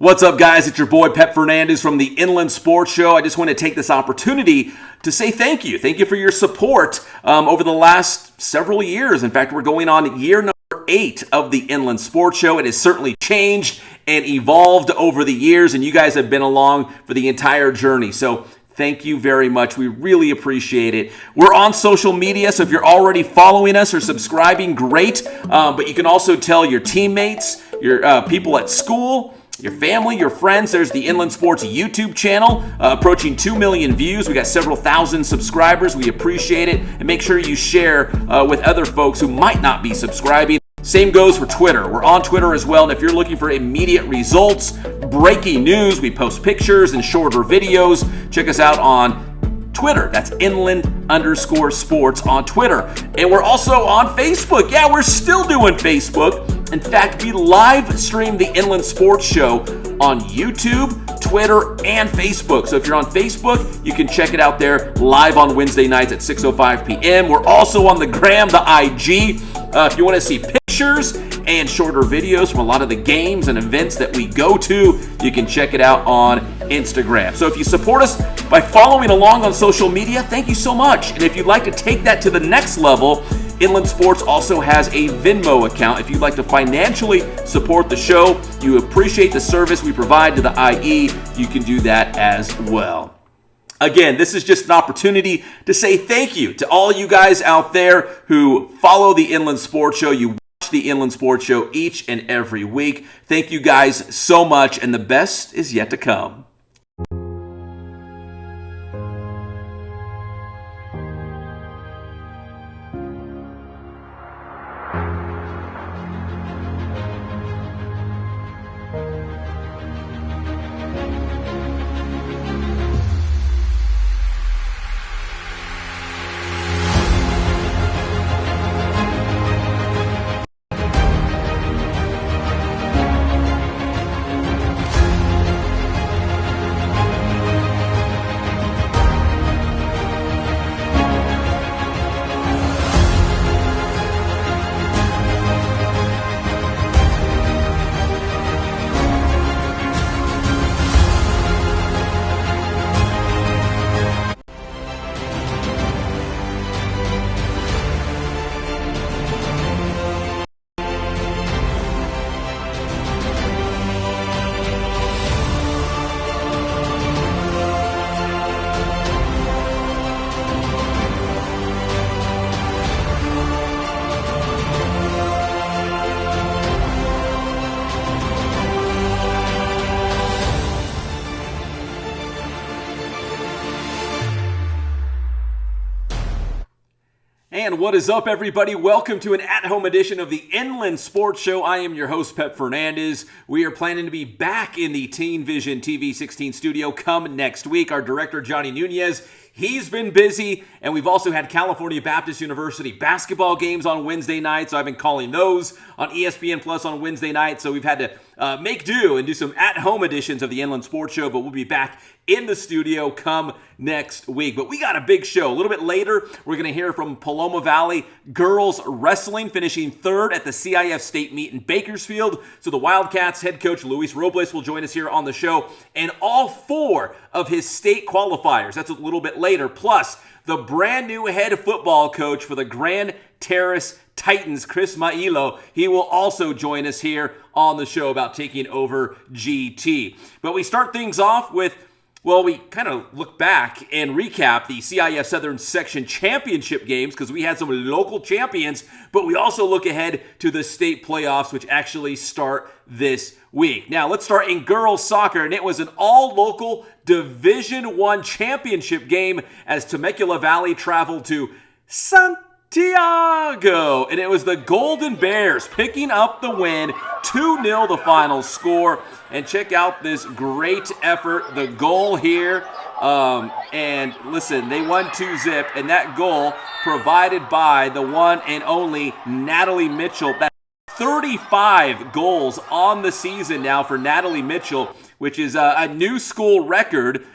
What's up, guys? It's your boy Pep Fernandez from the Inland Sports Show. I just want to take this opportunity to say thank you. Thank you for your support over the last several years. In fact, we're going on year number 8 of the Inland Sports Show. It has certainly changed and evolved over the years, and you guys have been along for the entire journey. So thank you very much. We really appreciate it. We're on social media, so if you're already following us or subscribing, great. But you can also tell your teammates, your people at school, your family, your friends. There's the Inland Sports YouTube channel, approaching 2 million views. We got several thousand subscribers. We appreciate it. And make sure you share with other folks who might not be subscribing. Same goes for Twitter. We're on Twitter as well. And if you're looking for immediate results, breaking news, we post pictures and shorter videos. Check us out on Twitter. That's Inland_Sports on Twitter. And we're also on Facebook. Yeah, we're still doing Facebook. In fact, we live stream the Inland Sports Show on YouTube, Twitter, and Facebook. So if you're on Facebook, you can check it out there live on Wednesday nights at 6:05 p.m. We're also on the gram, the IG. If you want to see pictures and shorter videos from a lot of the games and events that we go to, you can check it out on Instagram. So if you support us by following along on social media, thank you so much. And if you'd like to take that to the next level, Inland Sports also has a Venmo account. If you'd like to financially support the show, you appreciate the service we provide to the IE, you can do that as well. Again, this is just an opportunity to say thank you to all you guys out there who follow the Inland Sports Show. You watch the Inland Sports Show each and every week. Thank you guys so much, and the best is yet to come. And what is up, everybody? Welcome to an at-home edition of the Inland Sports Show. I am your host, Pep Fernandez. We are planning to be back in the Teen Vision TV 16 studio come next week. Our director, Johnny Nunez, he's been busy, and we've also had California Baptist University basketball games on Wednesday nights. So I've been calling those on ESPN Plus on Wednesday nights. So we've had to make do and do some at-home editions of the Inland Sports Show, but we'll be back in the studio come next week. But we got a big show. A little bit later, we're going to hear from Paloma Valley Girls Wrestling, finishing 3rd at the CIF State Meet in Bakersfield. So the Wildcats head coach Luis Robles will join us here on the show, and all 4 of his state qualifiers. That's a little bit later. Plus, the brand new head football coach for the Grand Terrace Titans, Chris Mailo, he will also join us here on the show about taking over GT. But we start things off with, well, we kind of look back and recap the CIF Southern Section Championship games because we had some local champions, but we also look ahead to the state playoffs, which actually start this week. Now, let's start in girls soccer, and it was an all-local Division I championship game as Temecula Valley traveled to Santiago, and it was the Golden Bears picking up the win, 2-0 the final score. And check out this great effort, the goal here. And listen, they won 2-0, and that goal provided by the one and only Natalie Mitchell. That's 35 goals on the season now for Natalie Mitchell, which is a new school record.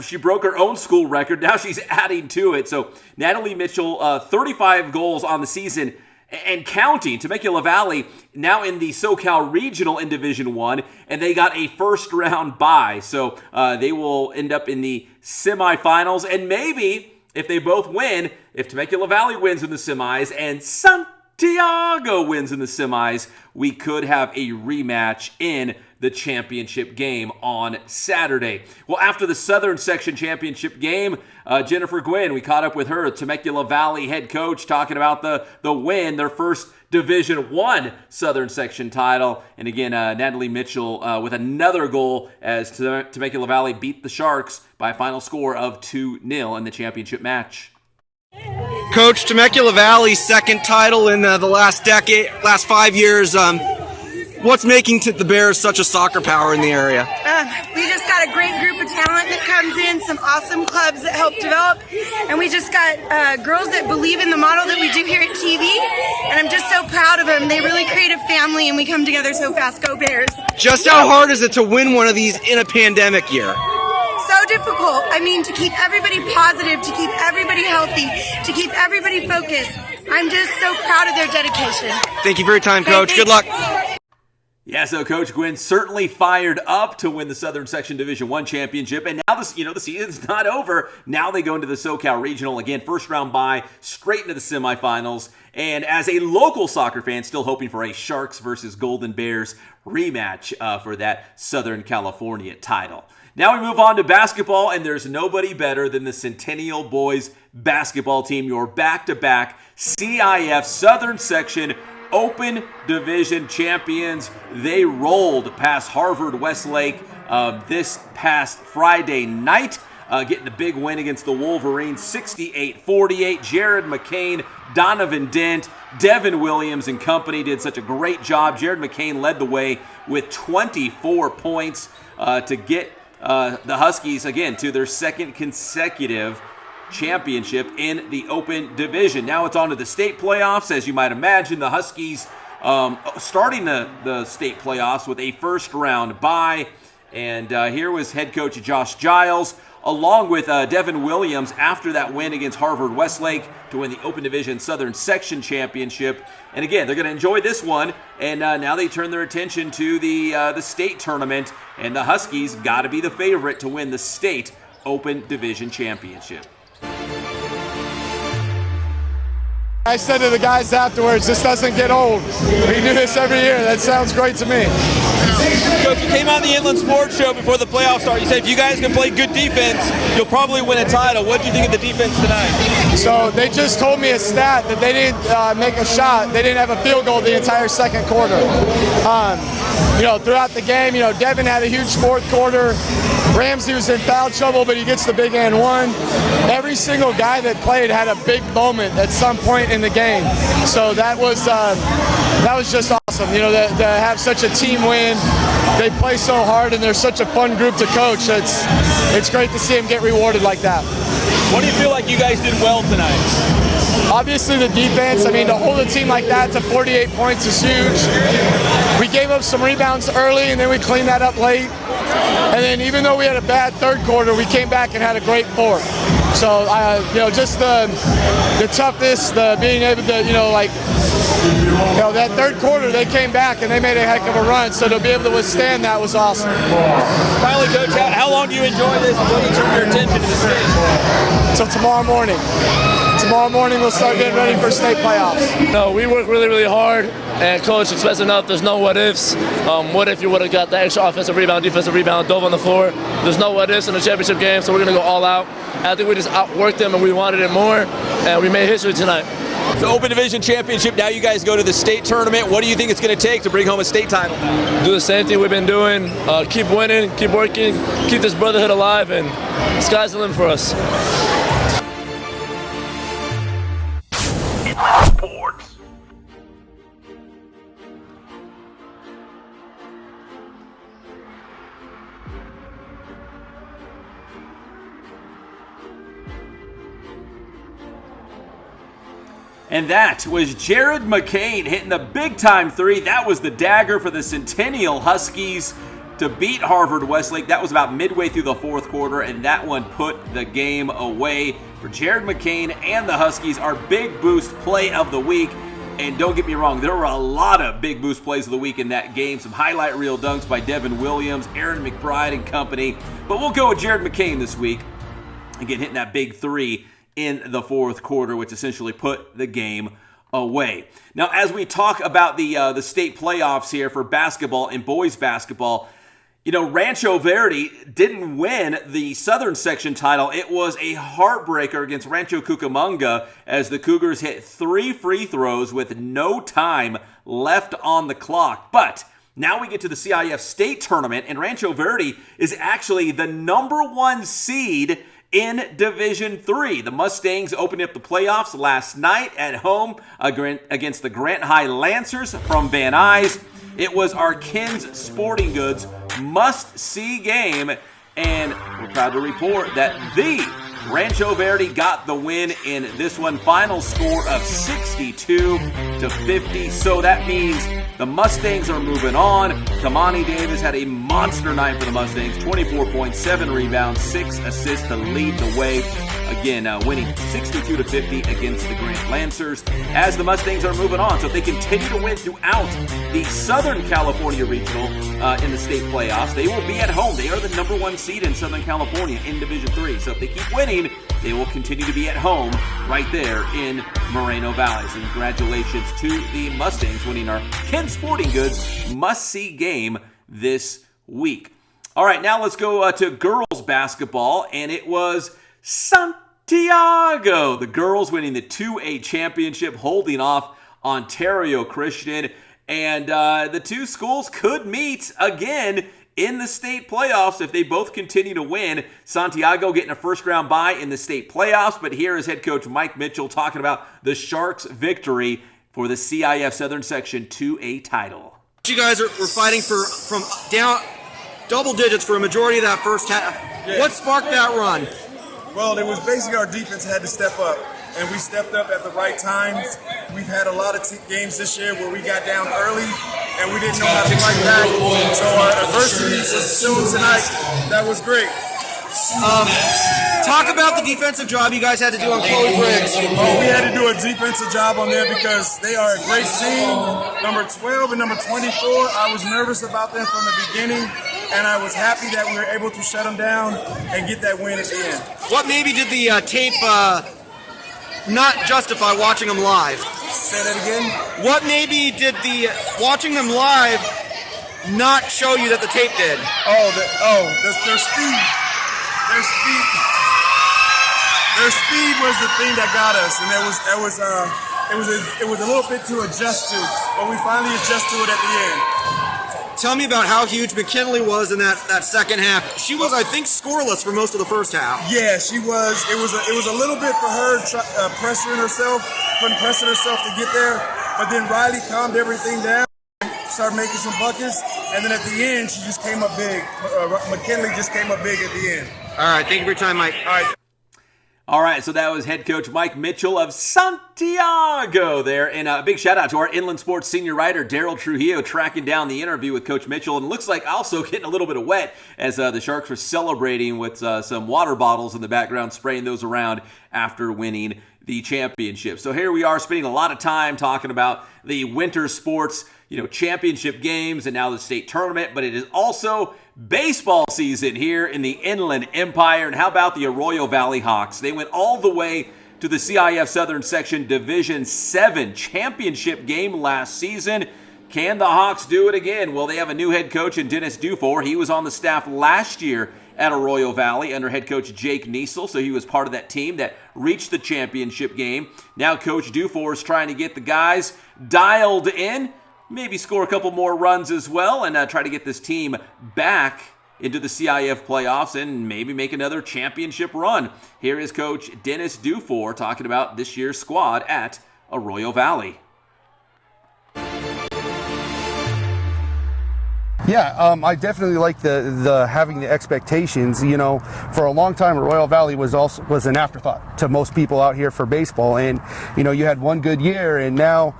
She broke her own school record. Now she's adding to it. So Natalie Mitchell, 35 goals on the season. and counting. Temecula Valley now in the SoCal Regional in Division I, and they got a first-round bye. So they will end up in the semifinals, and maybe if they both win, if Temecula Valley wins in the semis and Santiago wins in the semis, we could have a rematch in the championship game on Saturday. Well, after the Southern Section championship game, Jennifer Gwynn, we caught up with her, Temecula Valley head coach, talking about the win, their first Division I Southern Section title. And again, Natalie Mitchell with another goal as Temecula Valley beat the Sharks by a final score of 2-0 in the championship match. Coach, Temecula Valley's second title in the last 5 years. What's making the Bears such a soccer power in the area? We just got a great group of talent that comes in, some awesome clubs that help develop, and we just got girls that believe in the model that we do here at TV, and I'm just so proud of them. They really create a family, and we come together so fast. Go Bears! Just how hard is it to win one of these in a pandemic year? So difficult. I mean, to keep everybody positive, to keep everybody healthy, to keep everybody focused. I'm just so proud of their dedication. Thank you for your time, Coach. Good luck. Yeah, so Coach Gwynn certainly fired up to win the Southern Section Division I championship, and now the season's not over. Now they go into the SoCal Regional again, first round bye, straight into the semifinals. And as a local soccer fan, still hoping for a Sharks versus Golden Bears rematch for that Southern California title. Now we move on to basketball, and there's nobody better than the Centennial boys basketball team, your back-to-back CIF Southern Section Open Division champions. They rolled past Harvard Westlake this past Friday night, getting the big win against the Wolverines, 68-48. Jared McCain, Donovan Dent, Devin Williams and company did such a great job. Jared McCain led the way with 24 points to get the Huskies, again, to their second consecutive championship in the Open Division. Now it's on to the state playoffs. As you might imagine, the Huskies starting the state playoffs with a first round bye. And here was head coach Josh Giles, along with Devin Williams, after that win against Harvard Westlake to win the Open Division Southern Section Championship. And again, they're going to enjoy this one. And now they turn their attention to the state tournament. And the Huskies got to be the favorite to win the state Open Division Championship. I said to the guys afterwards, this doesn't get old. We do this every year. That sounds great to me. Coach, you came on the Inland Sports Show before the playoffs start. You said if you guys can play good defense, you'll probably win a title. What do you think of the defense tonight? So they just told me a stat that they didn't make a shot. They didn't have a field goal the entire second quarter. Throughout the game, Devin had a huge fourth quarter. Ramsey was in foul trouble, but he gets the big and one. Every single guy that played had a big moment at some point in the game. So that was just awesome. To have such a team win. They play so hard, and they're such a fun group to coach. It's great to see them get rewarded like that. What do you feel like you guys did well tonight? Obviously the defense, to hold a team like that to 48 points is huge. We gave up some rebounds early, and then we cleaned that up late. And then even though we had a bad third quarter, we came back and had a great fourth. So, just the toughness, the being able to, that third quarter, they came back and they made a heck of a run. So to be able to withstand that was awesome. Finally, Coach, how long do you enjoy this? And what do you turn your attention to the state? Until tomorrow morning. Tomorrow morning we'll start getting ready for state playoffs. No, we work really, really hard. And Coach expressed enough, there's no what ifs. What if you would have got the extra offensive rebound, defensive rebound, dove on the floor? There's no what ifs in the championship game, so we're going to go all out. I think we just outworked them and we wanted it more, and we made history tonight. The Open Division Championship, now you guys go to the state tournament. What do you think it's going to take to bring home a state title? Do the same thing we've been doing. Keep winning, keep working, keep this brotherhood alive, and sky's the limit for us. Sports. And that was Jared McCain hitting the big-time three. That was the dagger for the Centennial Huskies to beat Harvard Westlake. That was about midway through the fourth quarter, and that one put the game away for Jared McCain and the Huskies. Our big boost play of the week. And don't get me wrong, there were a lot of big boost plays of the week in that game. Some highlight reel dunks by Devin Williams, Aaron McBride and company. But we'll go with Jared McCain this week. Again, hitting that big three in the fourth quarter, which essentially put the game away. Now, as we talk about the state playoffs here for basketball and boys basketball, you know, Rancho Verde didn't win the Southern Section title. It was a heartbreaker against Rancho Cucamonga as the Cougars hit 3 free throws with no time left on the clock. But now we get to the CIF state tournament, and Rancho Verde is actually the number 1 seed in Division 3. The Mustangs opened up the playoffs last night at home against the Grant High Lancers from Van Nuys. It was our Kins Sporting Goods must-see game, and we're proud to report that the Rancho Verde got the win in this one. Final score of 62-50. So that means the Mustangs are moving on. Kamani Davis had a monster night for the Mustangs. 24 points, 7 rebounds, 6 assists to lead the way. Again, winning 62-50 against the Grant Lancers as the Mustangs are moving on. So if they continue to win throughout the Southern California Regional in the state playoffs, they will be at home. They are the number 1 seed in Southern California in Division 3. So if they keep winning, they will continue to be at home right there in Moreno Valley. So congratulations to the Mustangs winning our Ken Sporting Goods must-see game this week. All right, now let's go to girls basketball, and it was Santiago. The girls winning the 2A championship, holding off Ontario Christian. And the two schools could meet again in the state playoffs if they both continue to win. Santiago getting a first-round bye in the state playoffs, but here is head coach Mike Mitchell talking about the Sharks' victory for the CIF Southern Section 2A title. You guys were fighting from down double digits for a majority of that first half. Yeah. What sparked that run? Well, it was basically our defense had to step up, and we stepped up at the right times. We've had a lot of games this year where we got down early, and we didn't know how to fight back. So our adversity was shown tonight. That was great. Talk about the defensive job you guys had to do on Chloe Briggs. Oh, we had to do a defensive job on there because they are a great team. Number 12 and number 24, I was nervous about them from the beginning, and I was happy that we were able to shut them down and get that win at the end. What maybe did the tape not justify watching them live? Say that again? What maybe did the watching them live not show you that the tape did? Their speed. Their speed was the thing that got us, and it was a little bit to adjust to, but we finally adjust to it at the end. Tell me about how huge McKinley was in that second half. She was, I think, scoreless for most of the first half. Yeah, she was. It was a little bit for her pressuring herself to get there, but then Riley calmed everything down, started making some buckets, and then at the end she just came up big. McKinley just came up big at the end. All right, thank you for your time, Mike. All right, so that was head coach Mike Mitchell of Santiago there. And a big shout out to our Inland Sports senior writer, Daryl Trujillo, tracking down the interview with Coach Mitchell. And it looks like also getting a little bit of wet as the Sharks were celebrating with some water bottles in the background, spraying those around after winning the championship. So here we are spending a lot of time talking about the winter sports, championship games and now the state tournament, but it is also baseball season here in the Inland Empire. And how about the Arroyo Valley Hawks? They went all the way to the CIF Southern Section Division 7 championship game last season. Can the Hawks do it again? Well, they have a new head coach in Dennis Dufour. He was on the staff last year at Arroyo Valley under head coach Jake Niesel, so he was part of that team that reached the championship game. Now Coach Dufour is trying to get the guys dialed in, maybe score a couple more runs as well, and try to get this team back into the CIF playoffs and maybe make another championship run. Here is Coach Dennis Dufour talking about this year's squad at Arroyo Valley. Yeah, I definitely like the having the expectations. For a long time, Arroyo Valley was an afterthought to most people out here for baseball, and you had one good year, and now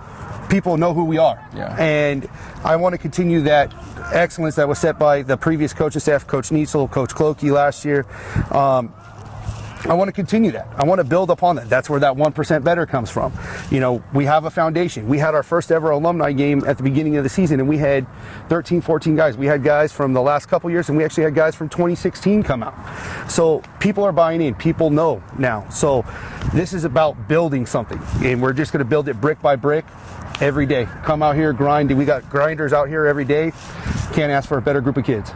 people know who we are. Yeah. And I want to continue that excellence that was set by the previous coaching staff, Coach Niesel, Coach Clokey last year. I want to continue that. I want to build upon that. That's where that 1% better comes from. We have a foundation. We had our first ever alumni game at the beginning of the season, and we had 13, 14 guys. We had guys from the last couple years, and we actually had guys from 2016 come out. So people are buying in. People know now. So this is about building something, and we're just going to build it brick by brick every day. Come out here, grind. We got grinders out here every day. Can't ask for a better group of kids.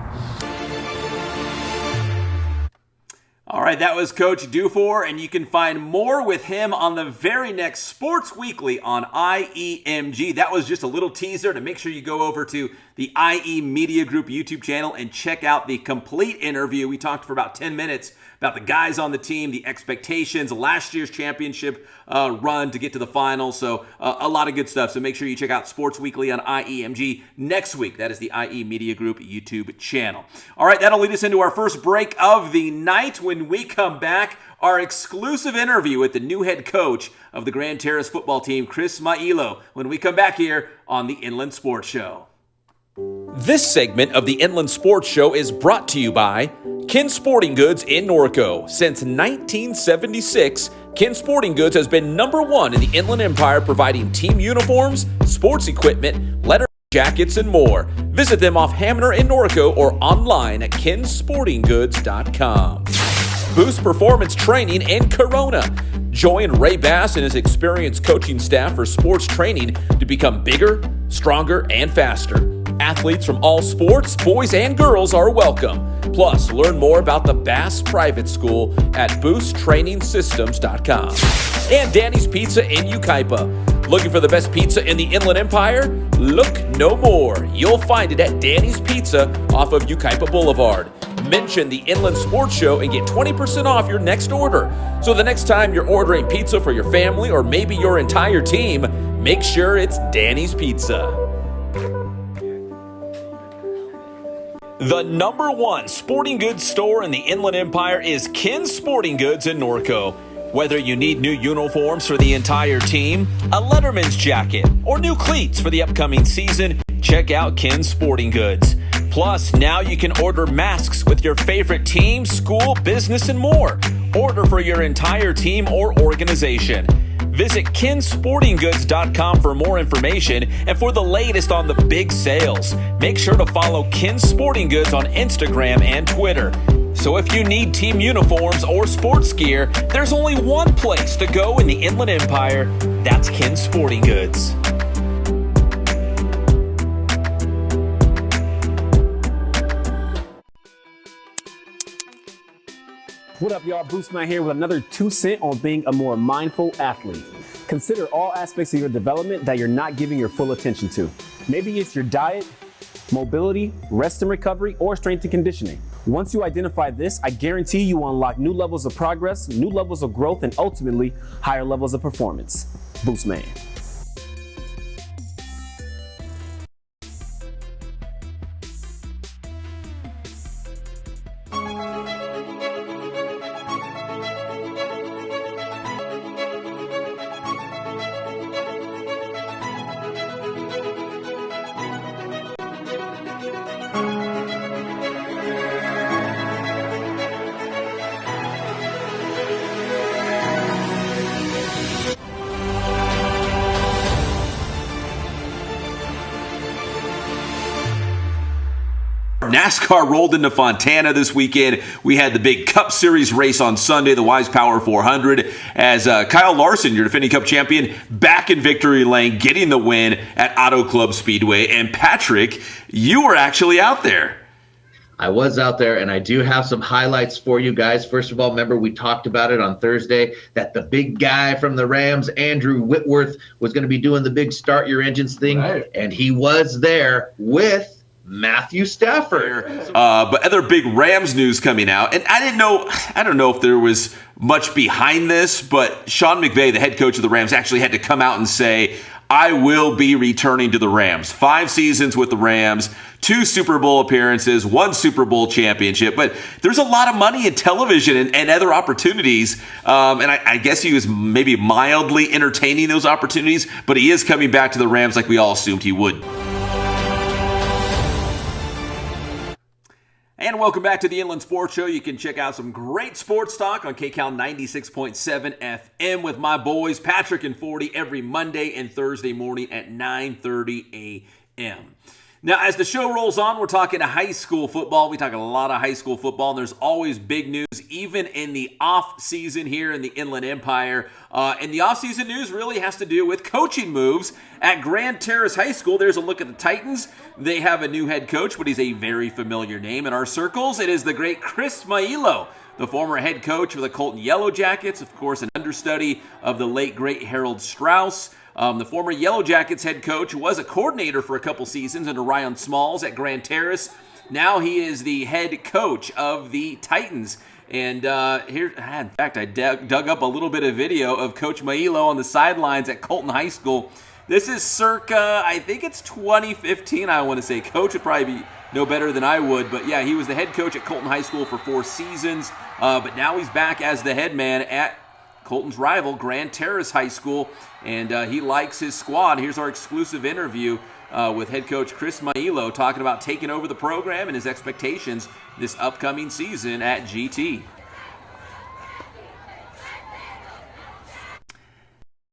All right, that was Coach Dufour, and you can find more with him on the very next Sports Weekly on IEMG. That was just a little teaser to make sure you go over to the IE Media Group YouTube channel and check out the complete interview. We talked for about 10 minutes about the guys on the team, the expectations, last year's championship run to get to the finals. So a lot of good stuff. So make sure you check out Sports Weekly on IEMG next week. That is the IE Media Group YouTube channel. All right, that'll lead us into our first break of the night. When we come back, our exclusive interview with the new head coach of the Grand Terrace football team, Chris Mailo, when we come back here on the Inland Sports Show. This segment of the Inland Sports Show is brought to you by Ken Sporting Goods in Norco. Since 1976, Ken Sporting Goods has been #1 in the Inland Empire, providing team uniforms, sports equipment, letter jackets, and more. Visit them off Hamner in Norco or online at kensportinggoods.com. Boost Performance Training in Corona. Join Ray Bass and his experienced coaching staff for sports training to become bigger, stronger, and faster. Athletes from all sports, boys and girls, are welcome. Plus, learn more about the Bass Private School at boosttrainingsystems.com. And Danny's Pizza in Yucaipa. Looking for the best pizza in the Inland Empire? Look no more. You'll find it at Danny's Pizza off of Yucaipa Boulevard. Mention the Inland Sports Show and get 20% off your next order. So the next time you're ordering pizza for your family or maybe your entire team, make sure it's Danny's Pizza. The #1 sporting goods store in the Inland Empire is Ken's Sporting Goods in Norco. Whether you need new uniforms for the entire team, a Letterman's jacket, or new cleats for the upcoming season, check out Ken's Sporting Goods. Plus, now you can order masks with your favorite team, school, business, and more. Order for your entire team or organization. Visit kensportinggoods.com for more information and for the latest on the big sales. Make sure to follow Ken Sporting Goods on Instagram and Twitter. So if you need team uniforms or sports gear, there's only one place to go in the Inland Empire. That's Ken Sporting Goods. What up, y'all? Bruce Man here with another 2 cents on being a more mindful athlete. Consider all aspects of your development that you're not giving your full attention to. Maybe it's your diet, mobility, rest and recovery, or strength and conditioning. Once you identify this, I guarantee you will unlock new levels of progress, new levels of growth, and ultimately higher levels of performance. Boost Man. NASCAR rolled into Fontana this weekend. We had the big Cup Series race on Sunday, the Wise Power 400, as Kyle Larson, your defending Cup champion, back in victory lane, getting the win at Auto Club Speedway. And Patrick, you were actually out there. I was out there, and I do have some highlights for you guys. First of all, remember we talked about it on Thursday that the big guy from the Rams, Andrew Whitworth, was going to be doing the big start your engines thing, right. And he was there with Matthew Stafford. But other big Rams news coming out, and I don't know if there was much behind this, but Sean McVay, the head coach of the Rams, actually had to come out and say, I will be returning to the Rams. 5 seasons with the Rams, 2 Super Bowl appearances, 1 Super Bowl championship. But there's a lot of money in television and other opportunities. And I guess he was maybe mildly entertaining those opportunities, but he is coming back to the Rams like we all assumed he would. And welcome back to the Inland Sports Show. You can check out some great sports talk on KCAL 96.7 FM with my boys, Patrick and 40, every Monday and Thursday morning at 9:30 a.m. Now, as the show rolls on, we're talking high school football. We talk a lot of high school football, and there's always big news, even in the off-season here in the Inland Empire. And the off-season news really has to do with coaching moves at Grand Terrace High School. There's a look at the Titans. They have a new head coach, but he's a very familiar name in our circles. It is the great Chris Maillo, the former head coach of the Colton Yellow Jackets, of course, an understudy of the late, great Harold Strauss. The former Yellow Jackets head coach was a coordinator for a couple seasons under Ryan Smalls at Grand Terrace. Now he is the head coach of the Titans. And here, in fact, I dug up a little bit of video of Coach Maillo on the sidelines at Colton High School. This is circa, I think it's 2015, I want to say. Coach would probably be no better than I would. But yeah, he was the head coach at Colton High School for 4 seasons. But now he's back as the head man at Colton's rival, Grand Terrace High School, and he likes his squad. Here's our exclusive interview with head coach Chris Maillo talking about taking over the program and his expectations this upcoming season at GT.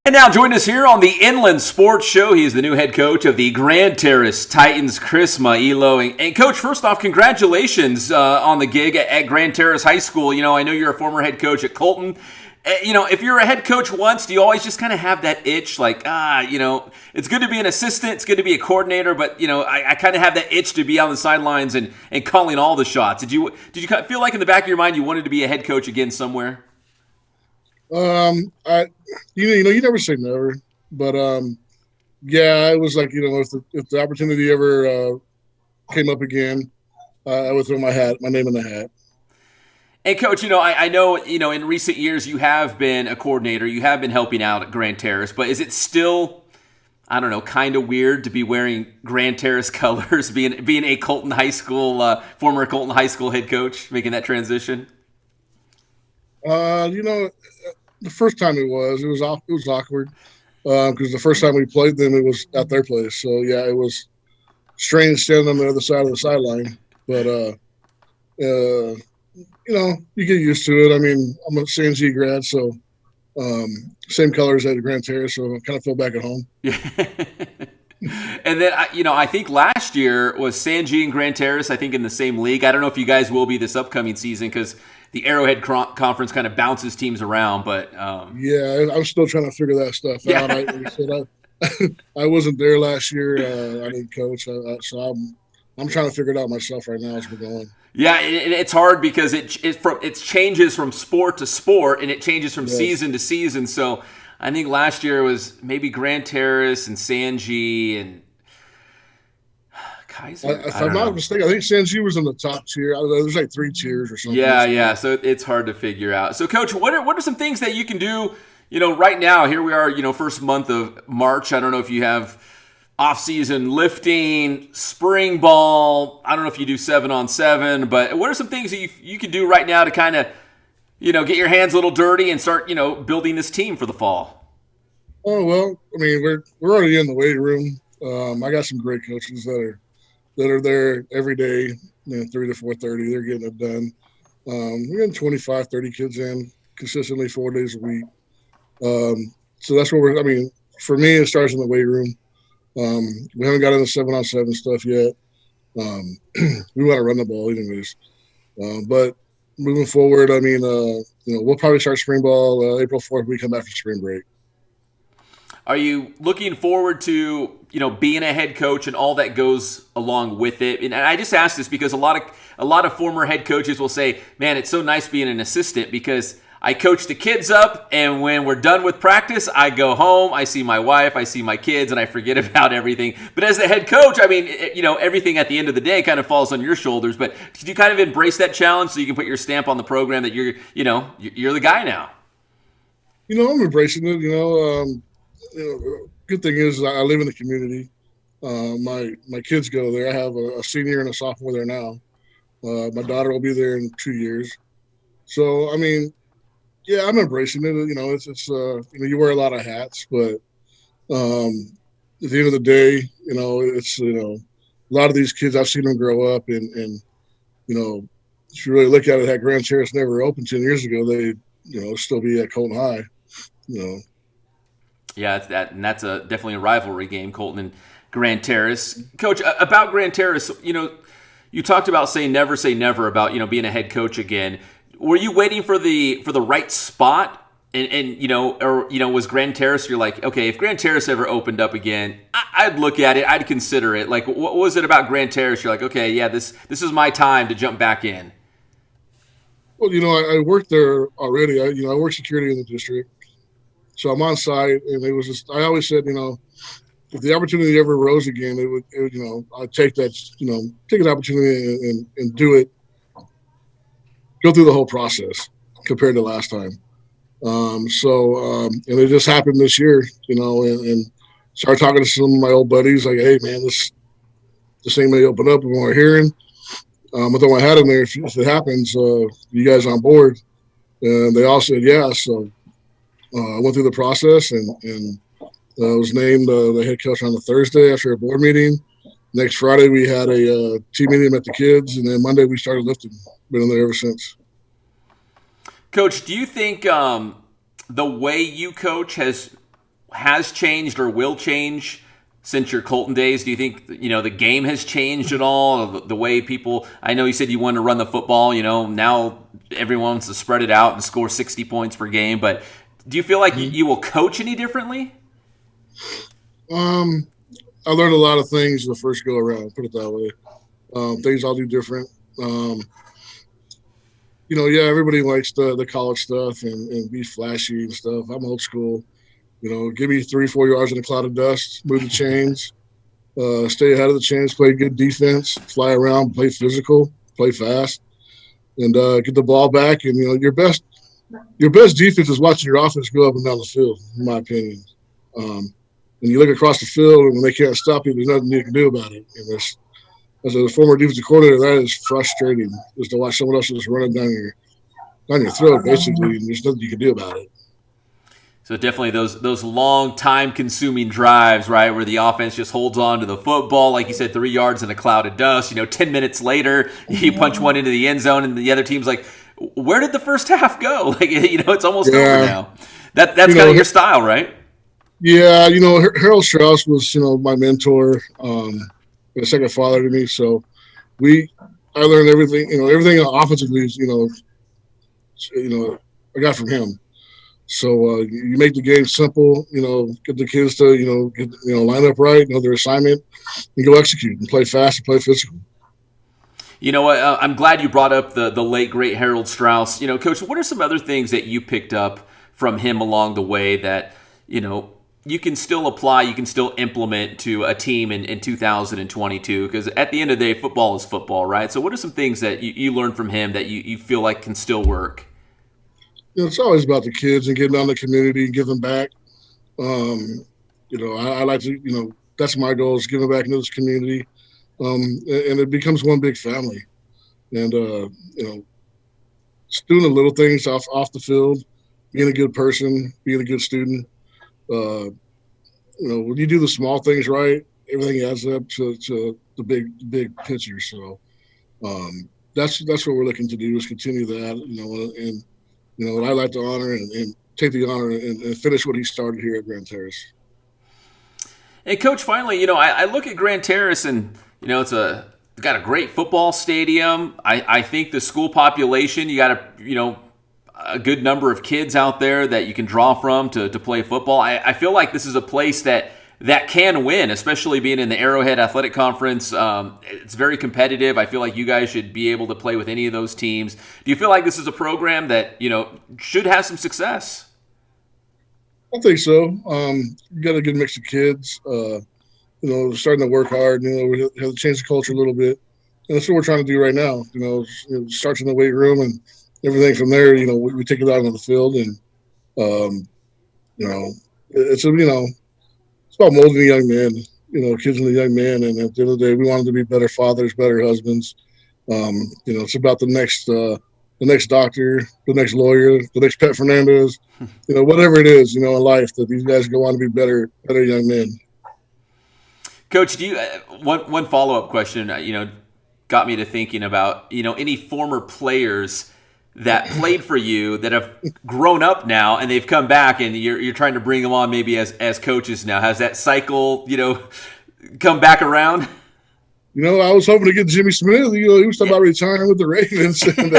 And now join us here on the Inland Sports Show. He is the new head coach of the Grand Terrace Titans, Chris Maillo. And Coach, first off, congratulations on the gig at Grand Terrace High School. You know, I know you're a former head coach at Colton. You know, if you're a head coach once, do you always just kind of have that itch like, you know, it's good to be an assistant, it's good to be a coordinator, but, you know, I kind of have that itch to be on the sidelines and calling all the shots. Did you feel like in the back of your mind you wanted to be a head coach again somewhere? You never say never, but yeah, it was like, you know, if the opportunity ever came up again, I would throw my name in the hat. And Coach, you know, I know, you know, in recent years you have been a coordinator, you have been helping out at Grand Terrace, but is it still, I don't know, kind of weird to be wearing Grand Terrace colors, being a Colton High School, former Colton High School head coach, making that transition? You know, the first time it was awkward because the first time we played them, it was at their place. So yeah, it was strange standing on the other side of the sideline, but you know, you get used to it. I mean, I'm a CNG grad, so same colors at Grand Terrace, so I kind of feel back at home. Yeah. And then, you know, I think last year was Sanji and Grand Terrace, I think, in the same league. I don't know if you guys will be this upcoming season because the Arrowhead Conference kind of bounces teams around, but yeah, I'm still trying to figure that stuff out. I wasn't there last year. I didn't coach, so I'm trying to figure it out myself right now as we're going. Yeah, and it's hard because it changes from sport to sport, and it changes from season to season. So I think last year was maybe Grand Terrace and Sanji and Kaiser. If I'm not mistaken, I think Sanji was in the top tier. There's like 3 tiers or something. Yeah. So it's hard to figure out. So, Coach, what are some things that you can do? You know, right now, here we are. You know, first month of March. I don't know if you have off-season lifting, spring ball. I don't know if you do 7-on-7, but what are some things that you can do right now to kind of, you know, get your hands a little dirty and start, you know, building this team for the fall? Oh, well, I mean, we're already in the weight room. I got some great coaches that are there every day, you know, 3 to 4:30. They're getting it done. We're getting 25, 30 kids in consistently 4 days a week. So that's what I mean, for me, it starts in the weight room. We haven't got into 7-on-7 stuff yet. We want to run the ball anyways. But moving forward, I mean, you know, we'll probably start spring ball April 4th. We come back from spring break. Are you looking forward to, you know, being a head coach and all that goes along with it? And I just ask this because a lot of former head coaches will say, man, it's so nice being an assistant because I coach the kids up, and when we're done with practice, I go home, I see my wife, I see my kids, and I forget about everything. But as the head coach, I mean, you know, everything at the end of the day kind of falls on your shoulders. But did you kind of embrace that challenge so you can put your stamp on the program that you're the guy now? You know, I'm embracing it. You know, good thing is I live in the community. My kids go there. I have a senior and a sophomore there now. My daughter will be there in 2 years. So, I mean, yeah, I'm embracing it. You know, it's you know, you wear a lot of hats, but at the end of the day, you know, it's, you know, a lot of these kids, I've seen them grow up and you if you really look at it, had Grand Terrace never opened 10 years ago, they, still be at Colton High, Yeah, that's definitely a rivalry game, Colton and Grand Terrace. Coach, about Grand Terrace, you talked about say never about being a head coach again. Were you waiting for the right spot? And was Grand Terrace, you're like, okay, if Grand Terrace ever opened up again, I'd look at it, I'd consider it. Like, what was it about Grand Terrace? You're like, okay, yeah, this is my time to jump back in. Well, I worked there already. I work security in the district, so I'm on site, and it was just, I always said, if the opportunity ever arose again, I'd take that, take an opportunity and do it, go through the whole process compared to last time. And it just happened this year, and started talking to some of my old buddies, like, hey man, this thing may open up and we're hearing. I throw my hat in there if it happens, you guys on board? And they all said yeah. So I went through the process and was named the head coach on the Thursday after a board meeting. Next Friday we had a team meeting with the kids, and then Monday we started lifting. Been in there ever since. Coach, do you think the way you coach has changed or will change since your Colton days? Do you think the game has changed at all? The way people, I know you said you wanted to run the football. Now everyone wants to spread it out and score 60 points per game. But do you feel like you will coach any differently? I learned a lot of things the first go around. Put it that way. Things I'll do different. Everybody likes the college stuff and be flashy and stuff. I'm old school. Give me 3-4 yards in a cloud of dust, move the chains, stay ahead of the chains, play good defense, fly around, play physical, play fast, and get the ball back. And your best defense is watching your offense go up and down the field, in my opinion. When you look across the field and when they can't stop you, there's nothing you can do about it. And as a former defensive coordinator, that is frustrating, just to watch someone else just running down your throat, basically, and there's nothing you can do about it. So definitely those long time-consuming drives, right, where the offense just holds on to the football, like you said, 3 yards in a cloud of dust. 10 minutes later, you punch one into the end zone, and the other team's like, where did the first half go? Like, it's almost over now. That's kind of your style, right? Yeah, Harold Strauss was, my mentor, a second father to me. So I learned everything, everything offensively, I got from him. So you make the game simple, get the kids to, line up right, know their assignment, and go execute and play fast and play physical. You know what? I'm glad you brought up the late, great Harold Strauss. Coach, what are some other things that you picked up from him along the way that, you can still apply, you can still implement to a team in 2022? Because at the end of the day, football is football, right? So what are some things that you learned from him that you feel like can still work? It's always about the kids and getting out in the community and giving back. I like to, that's my goal, is giving back into this community. And it becomes one big family. And, just doing the little things off the field, being a good person, being a good student. When you do the small things right, everything adds up to the big picture. So that's what we're looking to do, is continue that, and I like to honor and take the honor and finish what he started here at Grand Terrace. And Coach, finally, I look at Grand Terrace and it's got a great football stadium. I think the school population, you got a good number of kids out there that you can draw from to play football. I feel like this is a place that can win, especially being in the Arrowhead Athletic Conference. It's very competitive. I feel like you guys should be able to play with any of those teams. Do you feel like this is a program that, should have some success? I think so. You got a good mix of kids, starting to work hard. We have to change the culture a little bit. And that's what we're trying to do right now. It starts in the weight room and everything from there. We take it out on the field, and it's about molding a young man. Kids and the young man. And at the end of the day, we want them to be better fathers, better husbands. It's about the next doctor, the next lawyer, the next Pet Fernandez. Whatever it is, in life, that these guys go on to be better young men. Coach, do you one follow-up question? got me to thinking about, any former players that played for you that have grown up now and they've come back and you're trying to bring them on maybe as coaches now. Has that cycle, come back around? I was hoping to get Jimmy Smith. He was talking about retiring with the Ravens. And,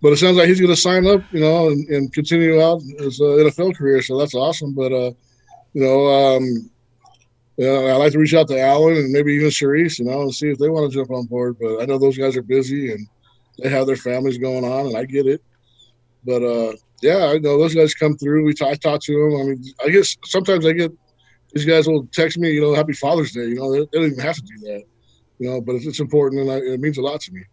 but it sounds like he's going to sign up, and continue out his NFL career. So that's awesome. But, I like to reach out to Alan and maybe even Sharice, and see if they want to jump on board. But I know those guys are busy and they have their families going on, and I get it. But, I know those guys come through. I talk to them. I mean, I guess sometimes these guys will text me, Happy Father's Day. They don't even have to do that, but it's important, and it means a lot to me.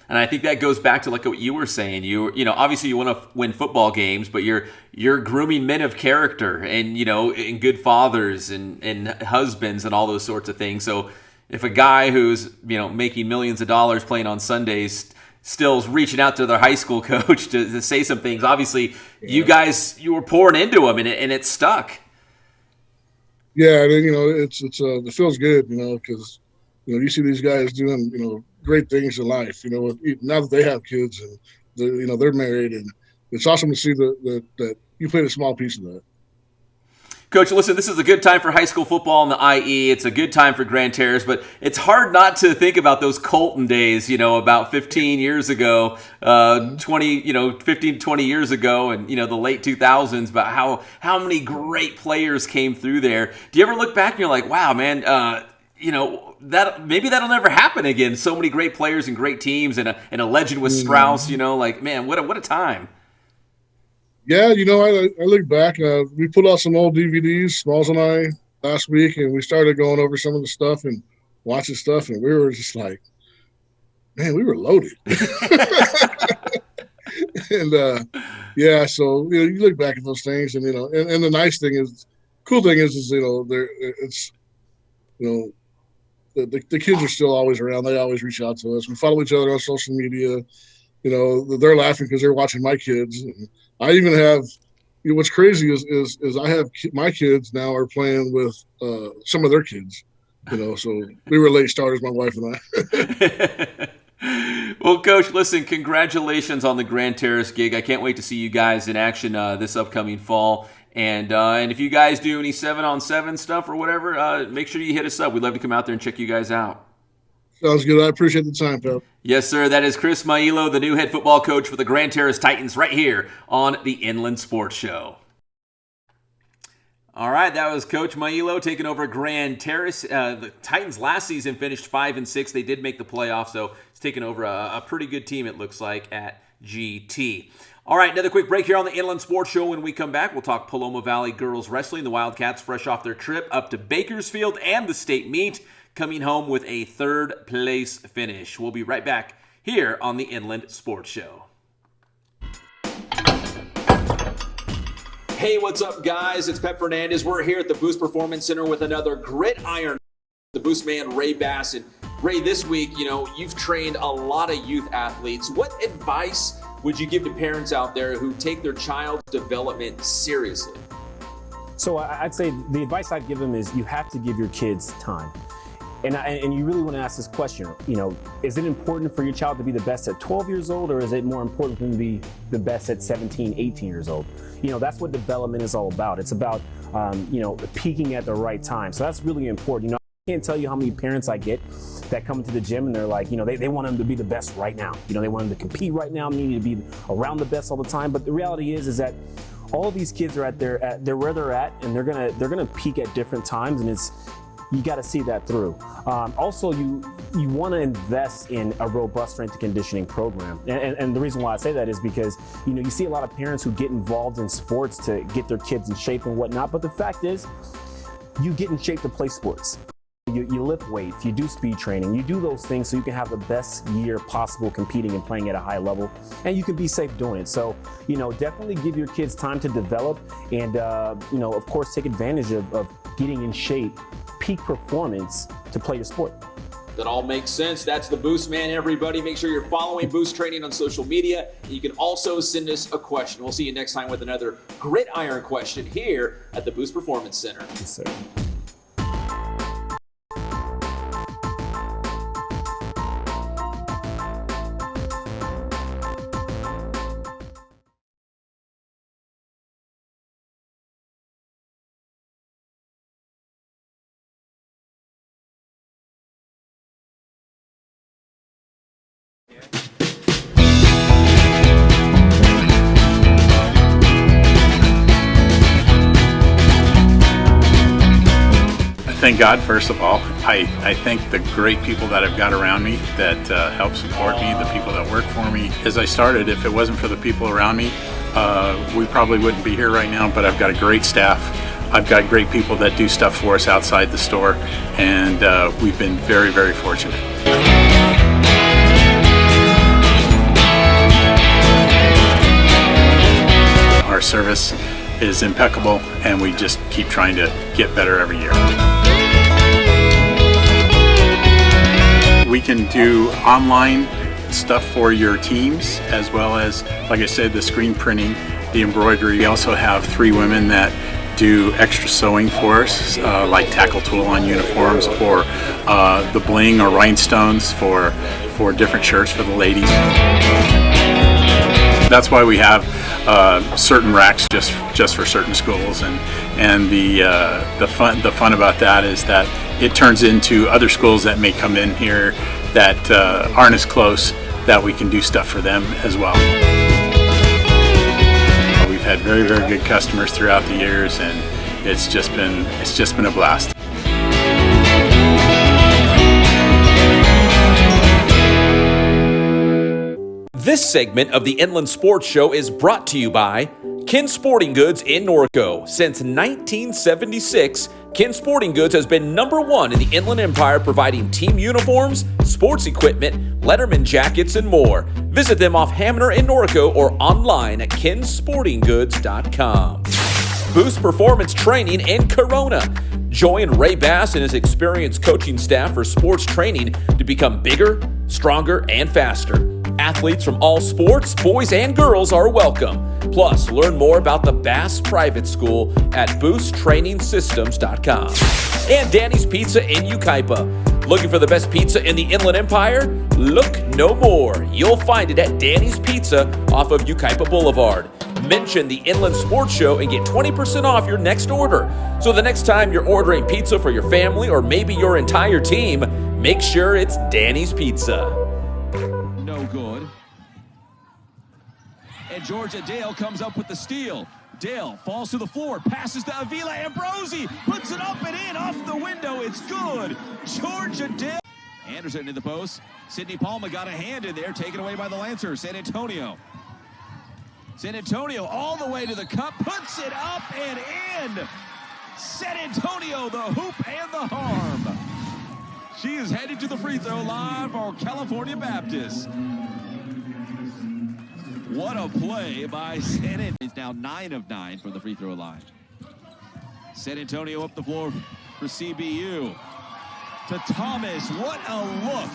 And I think that goes back to like what you were saying. Obviously you want to win football games, but you're grooming men of character and, and good fathers and husbands and all those sorts of things. So if a guy who's, making millions of dollars playing on Sundays still is reaching out to their high school coach to say some things, obviously you were pouring into him and it stuck. Yeah, and it feels good, because you see these guys doing great things in life, now that they have kids and they're married, and it's awesome to see that you played a small piece of that. Coach, listen, this is a good time for high school football in the IE. It's a good time for Grand Terrace, but it's hard not to think about those Colton days, about 15 years ago, 15, 20 years ago, and, the late 2000s, about how many great players came through there. Do you ever look back and you're like, wow, man, that maybe that'll never happen again? So many great players and great teams, and a legend with Strauss, man, what a time. Yeah, I look back. We put out some old DVDs, Smalls and I, last week, and we started going over some of the stuff and watching stuff, and we were just like, man, we were loaded. And so you look back at those things, and and the nice thing is, cool thing is the kids are still always around. They always reach out to us. We follow each other on social media. They're laughing because they're watching my kids. And I even have, what's crazy is I have my kids now are playing with some of their kids. So we were late starters, my wife and I. Well, Coach, listen, congratulations on the Grand Terrace gig. I can't wait to see you guys in action this upcoming fall. And if you guys do any 7-on-7 stuff or whatever, make sure you hit us up. We'd love to come out there and check you guys out. Sounds good. I appreciate the time, Pep. Yes, sir. That is Chris Maillo, the new head football coach for the Grand Terrace Titans, right here on the Inland Sports Show. All right, that was Coach Maillo taking over Grand Terrace. The Titans last season finished 5-6. They did make the playoffs, so it's taken over a pretty good team, it looks like, at GT. All right, another quick break here on the Inland Sports Show. When we come back, we'll talk Paloma Valley Girls Wrestling. The Wildcats fresh off their trip up to Bakersfield and the state meet, coming home with a third-place finish. We'll be right back here on the Inland Sports Show. Hey, what's up, guys? It's Pep Fernandez. We're here at the Boost Performance Center with another gridiron. The Boost man, Ray Bass. And Ray, this week, you've trained a lot of youth athletes. What advice would you give to parents out there who take their child's development seriously? So I'd say the advice I'd give them is you have to give your kids time. And you really want to ask this question, is it important for your child to be the best at 12 years old, or is it more important for them to be the best at 17, 18 years old? That's what development is all about. It's about, peaking at the right time. So that's really important. I can't tell you how many parents I get that come into the gym and they're like, they want them to be the best right now. They want them to compete right now. They need to be around the best all the time. But the reality is that all of these kids are they're where they're at, and they're gonna peak at different times, and you got to see that through. Also, you want to invest in a robust strength and conditioning program. And the reason why I say that is because, you see a lot of parents who get involved in sports to get their kids in shape and whatnot. But the fact is, you get in shape to play sports. You lift weights, you do speed training, you do those things so you can have the best year possible competing and playing at a high level, and you can be safe doing it. So, definitely give your kids time to develop and, of course, take advantage of getting in shape, peak performance to play your sport. That all makes sense. That's the Boost man, everybody. Make sure you're following Boost Training on social media. You can also send us a question. We'll see you next time with another gridiron question here at the Boost Performance Center. Yes, sir. Thank God, first of all. I thank the great people that I've got around me that help support me, the people that work for me. As I started, if it wasn't for the people around me, we probably wouldn't be here right now, but I've got a great staff. I've got great people that do stuff for us outside the store, and we've been very, very fortunate. Our service is impeccable, and we just keep trying to get better every year. We can do online stuff for your teams, as well as, like I said, the screen printing, the embroidery. We also have 3 women that do extra sewing for us, like tackle tool on uniforms, or the bling or rhinestones for different shirts for the ladies. That's why we have certain racks just for certain schools, and the fun about that is that it turns into other schools that may come in here that aren't as close, that we can do stuff for them as well. We've had very, very good customers throughout the years, and it's just been a blast. This segment of the Inland Sports Show is brought to you by Kin Sporting Goods in Norco. Since 1976, Kin Sporting Goods has been #1 in the Inland Empire, providing team uniforms, sports equipment, Letterman jackets, and more. Visit them off Hamner in Norco or online at kinsportinggoods.com. Boost Performance Training in Corona. Join Ray Bass and his experienced coaching staff for sports training to become bigger, stronger, and faster. Athletes from all sports, boys and girls, are welcome. Plus, learn more about the Bass Private School at boosttrainingsystems.com. And Danny's Pizza in Yucaipa. Looking for the best pizza in the Inland Empire? Look no more. You'll find it at Danny's Pizza off of Yucaipa Boulevard. Mention the Inland Sports Show and get 20% off your next order. So the next time you're ordering pizza for your family or maybe your entire team, make sure it's Danny's Pizza. No good. And Georgia Dale comes up with the steal. Dale falls to the floor, passes to Avila Ambrosi, puts it up and in, off the window, it's good. Georgia Dale. Anderson in the post. Sidney Palma got a hand in there, taken away by the Lancers. San Antonio all the way to the cup, puts it up and in. San Antonio, the hoop and the harm. She is headed to the free throw line for California Baptist. What a play by San Antonio. It's now 9 of 9 from the free throw line. San Antonio up the floor for CBU. To Thomas, what a look.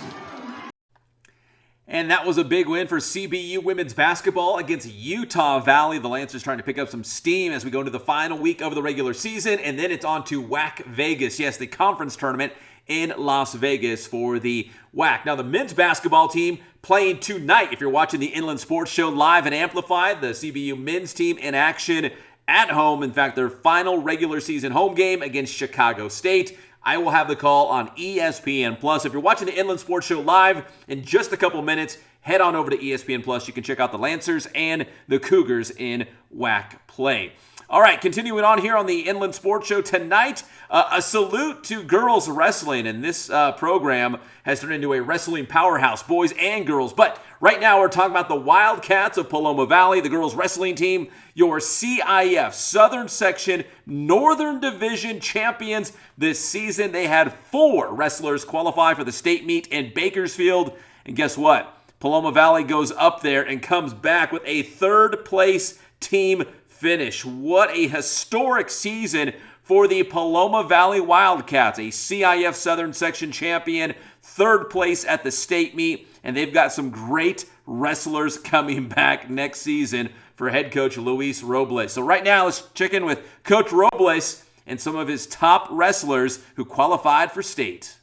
And that was a big win for CBU women's basketball against Utah Valley. The Lancers trying to pick up some steam as we go into the final week of the regular season. And then it's on to WAC Vegas. Yes, the conference tournament in Las Vegas for the WAC. Now, the men's basketball team playing tonight. If you're watching the Inland Sports Show live and amplified, the CBU men's team in action at home. In fact, their final regular season home game against Chicago State. I will have the call on ESPN Plus. If you're watching the Inland Sports Show live in just a couple minutes, head on over to ESPN Plus. You can check out the Lancers and the Cougars in WAC play. All right, continuing on here on the Inland Sports Show tonight, a salute to girls wrestling. And this program has turned into a wrestling powerhouse, boys and girls. But right now we're talking about the Wildcats of Paloma Valley, the girls wrestling team, your CIF, Southern Section, Northern Division champions this season. They had 4 wrestlers qualify for the state meet in Bakersfield. And guess what? Paloma Valley goes up there and comes back with a 3rd place team finish. What a historic season for the Paloma Valley Wildcats, a CIF Southern Section champion, 3rd place at the state meet, and they've got some great wrestlers coming back next season for head coach Luis Robles. So right now, let's check in with Coach Robles and some of his top wrestlers who qualified for state.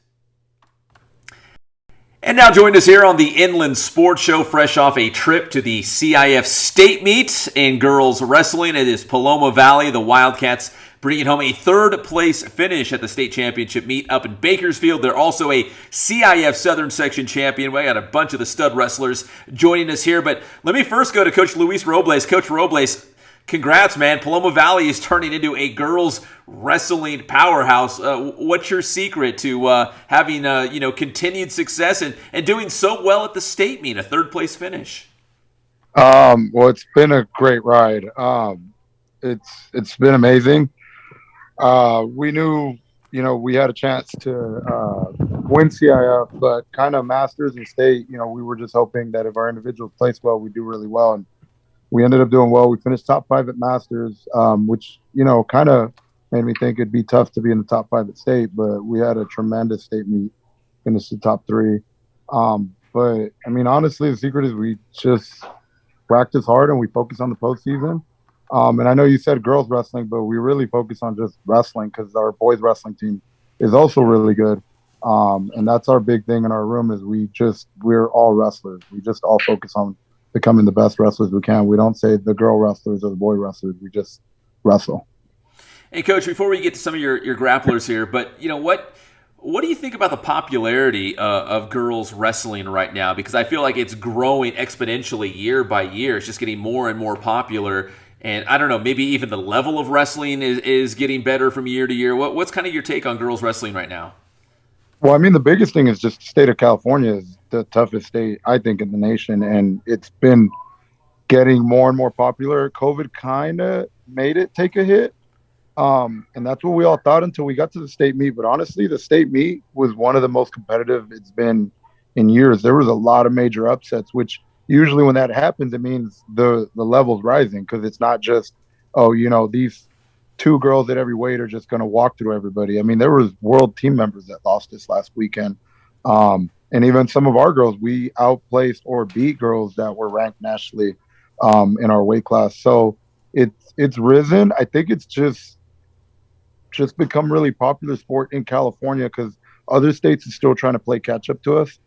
And now join us here on the Inland Sports Show, fresh off a trip to the CIF State Meet in girls wrestling. It is Paloma Valley, the Wildcats, bringing home a 3rd place finish at the state championship meet up in Bakersfield. They're also a CIF Southern Section champion. We got a bunch of the stud wrestlers joining us here. But let me first go to Coach Luis Robles. Coach Robles, congrats, man. Paloma Valley is turning into a girls wrestling powerhouse. What's your secret to having continued success and doing so well at the state meet, a third place finish? Well, it's been a great ride. It's been amazing. We knew, we had a chance to win CIF, but kind of Masters and state, we were just hoping that if our individuals placed well, we'd do really well. And we ended up doing well. We finished top 5 at Masters, which, kind of made me think it'd be tough to be in the top 5 at state, but we had a tremendous state meet, finished the top 3. But I mean, honestly, the secret is we just practice hard and we focus on the postseason. And I know you said girls wrestling, but we really focus on just wrestling because our boys wrestling team is also really good. And that's our big thing in our room is we're all wrestlers. We just all focus on becoming the best wrestlers we can. We don't say the girl wrestlers or the boy wrestlers. We just wrestle. Hey, Coach, before we get to some of your grapplers here, but what do you think about the popularity of girls wrestling right now? Because I feel like it's growing exponentially year by year. It's just getting more and more popular. And I don't know, maybe even the level of wrestling is getting better from year to year. What's kind of your take on girls wrestling right now? Well, I mean, the biggest thing is just the state of California is the toughest state, I think, in the nation. And it's been getting more and more popular. COVID kind of made it take a hit. And that's what we all thought until we got to the state meet. But honestly, the state meet was one of the most competitive it's been in years. There was a lot of major upsets, which usually when that happens, it means the level's rising because it's not just, these 2 girls at every weight are just going to walk through everybody. I mean, there was world team members that lost this last weekend. And even some of our girls, we outplaced or beat girls that were ranked nationally in our weight class. So it's risen. I think it's just become really popular sport in California because other states are still trying to play catch up to us.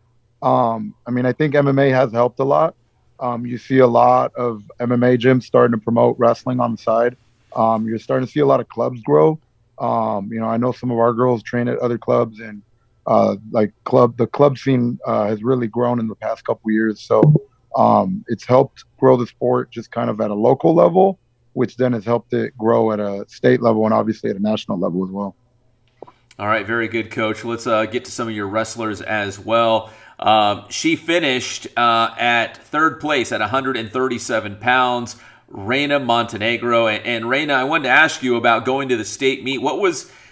I mean, I think MMA has helped a lot. You see a lot of MMA gyms starting to promote wrestling on the side. You're starting to see a lot of clubs grow. I know some of our girls train at other clubs and the club scene has really grown in the past couple of years. So it's helped grow the sport just kind of at a local level, which then has helped it grow at a state level and obviously at a national level as well. All right, very good, Coach. Let's get to some of your wrestlers as well. She finished at 3rd place at 137 pounds, Reina Montenegro. And Reina, I wanted to ask you about going to the state meet.